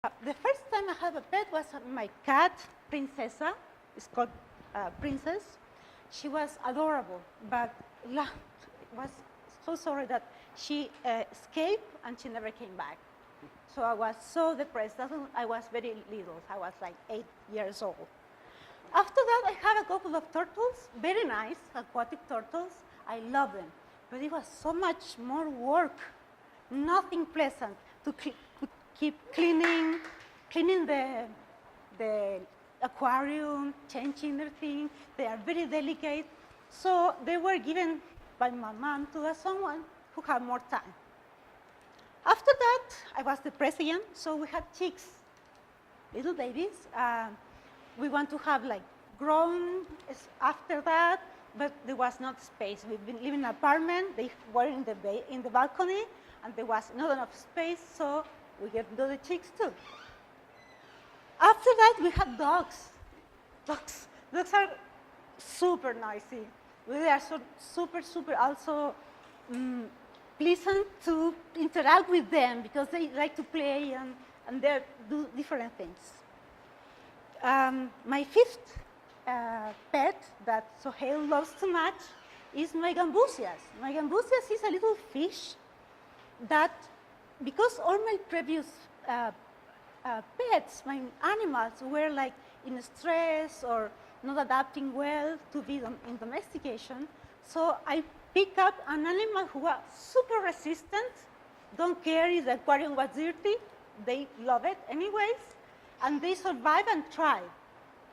The first time I had a pet was my cat, Princesa. It's called Princess. She was adorable, but was so sorry that she escaped and she never came back. So I was so depressed. I was very little. I was like 8 years old. After that, I had a couple of turtles, very nice, aquatic turtles. I love them. But it was so much more work, nothing pleasant to keep cleaning the aquarium, changing everything. They are very delicate. So they were given by my mom to someone who had more time. After that, I was depressed again, so we had chicks, little babies. We want to have like grown after that, but there was not space. We've been living in an apartment. They were in the balcony, and there was not enough space, so we get the chicks too. After that, we had dogs. Dogs are super noisy. They are so super also pleasant to interact with them because they like to play and they do different things. My fifth pet that Sohail loves too much is my gambusias. My gambusias is a little fish that, because all my previous pets, my animals, were like in stress or not adapting well to be in domestication, so I pick up an animal who was super resistant, don't care if the aquarium was dirty, they love it anyways, and they survive and thrive.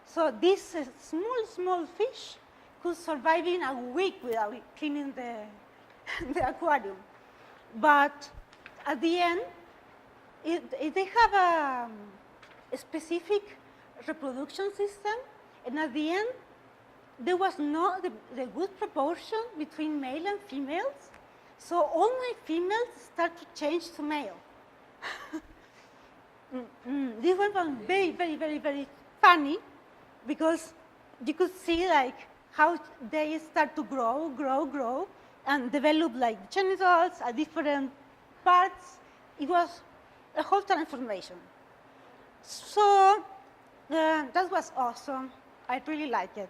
So this small fish could survive in a week without cleaning the aquarium. But at the end, they have a specific reproduction system, and at the end, there was not the good proportion between male and females. So all my females start to change to male. This one was very funny because you could see like how they start to grow, and develop like genitals at different parts. It was a whole transformation. So that was awesome. I really liked it.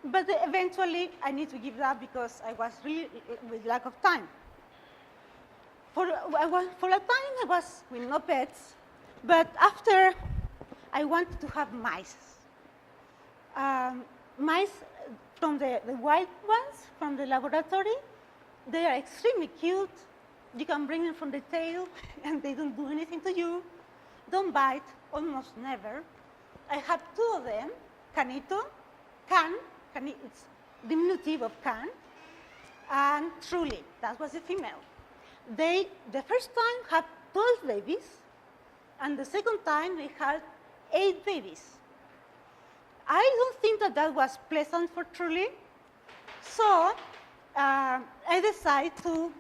But eventually, I need to give it up because I was really with lack of time. For a time, I was with no pets. But after, I wanted to have mice. Mice from the white ones from the laboratory, they are extremely cute. You can bring them from the tail, and they don't do anything to you. Don't bite, almost never. I have 2 of them, Canito, it's diminutive of can, and Truly, that was a female. They, the first time, had 12 babies, and the second time, they had 8 babies. I don't think that was pleasant for Truly, so I decided to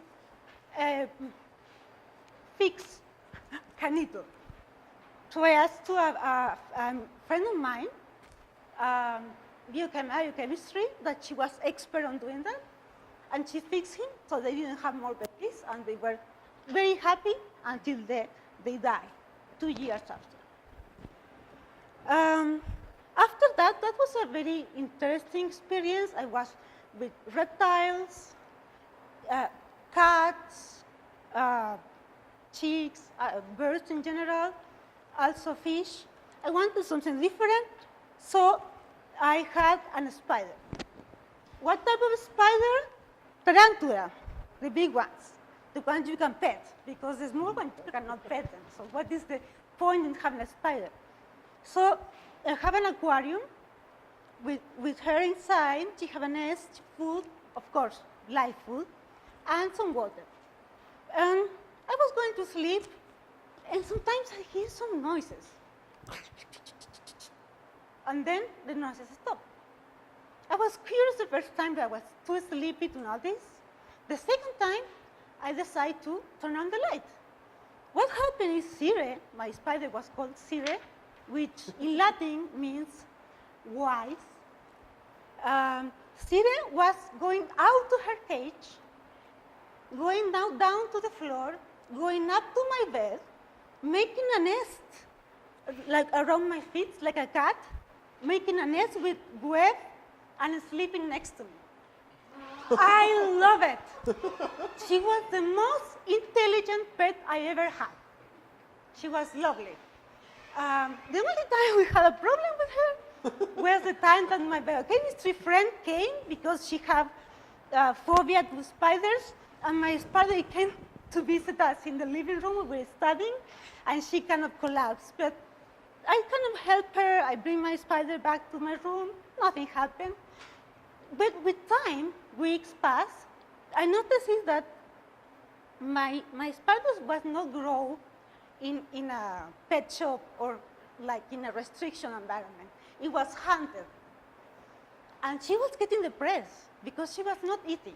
fix Canito. So I asked to a friend of mine, biochemistry, that she was expert on doing that, and she fixed him so they didn't have more babies, and they were very happy until they died 2 years after. After that was a very interesting experience. I was with reptiles, cats, chicks, birds in general, also fish. I wanted something different, so I had a spider. What type of spider? Tarantula, the big ones, the ones you can pet, because the small ones you cannot pet them. So what is the point in having a spider? So I have an aquarium with her inside. She has a nest, food, of course, live food, and some water. And I was going to sleep, and sometimes I hear some noises. And then the noises stop. I was curious the first time, but I was too sleepy to notice. The second time, I decided to turn on the light. What happened is Sire, my spider was called Sire, which in Latin means wise. Sire was going out to her cage, going down to the floor, going up to my bed, making a nest like around my feet, like a cat, making a nest with web and sleeping next to me. I love it. She was the most intelligent pet I ever had. She was lovely. The only time we had a problem with her was the time that my biochemistry friend came because she had phobia to spiders, and my spider came to visit us in the living room. We were studying, and she kind of collapsed. But I kind of helped her. I bring my spider back to my room. Nothing happened. But with time, weeks passed, I noticed is that my spiders was not grow in a pet shop or like in a restriction environment. It was hunted. And she was getting depressed because she was not eating.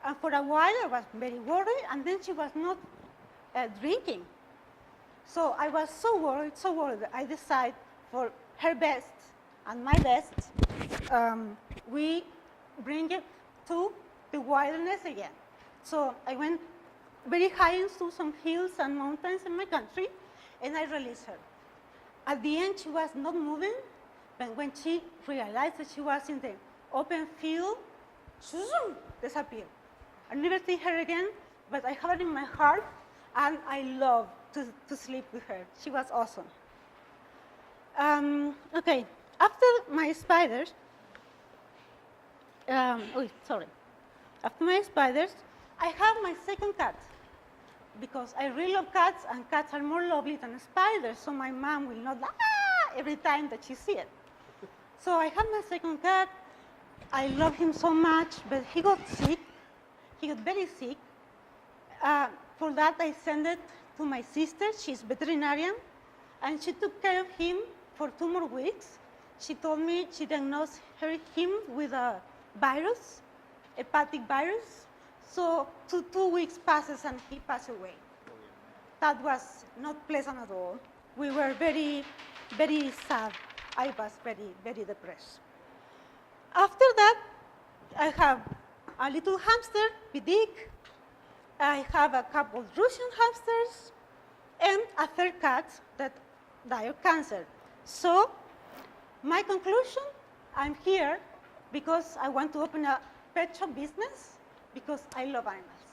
And for a while, I was very worried, and then she was not drinking. So I was so worried, I decided for her best and my best, we bring it to the wilderness again. So I went very high into some hills and mountains in my country, and I released her. At the end, she was not moving, but when she realized that she was in the open field, she disappeared. I never see her again, but I have her in my heart, and I love to sleep with her. She was awesome. Okay, after my spiders, after my spiders, I have my second cat because I really love cats, and cats are more lovely than spiders, so my mom will not every time that she sees it. So I have my second cat. I love him so much, but he got sick. He got very sick. For that, I sent it to my sister. She's veterinarian, and she took care of him for 2 more weeks. She told me she diagnosed him with a virus, hepatic virus. So 2 weeks passes, and he passed away. That was not pleasant at all. We were very, very sad. I was very, very depressed. After that, I have a little hamster, Bidik. I have a couple Russian hamsters, and a third cat that died of cancer. So my conclusion, I'm here because I want to open a pet shop business because I love animals.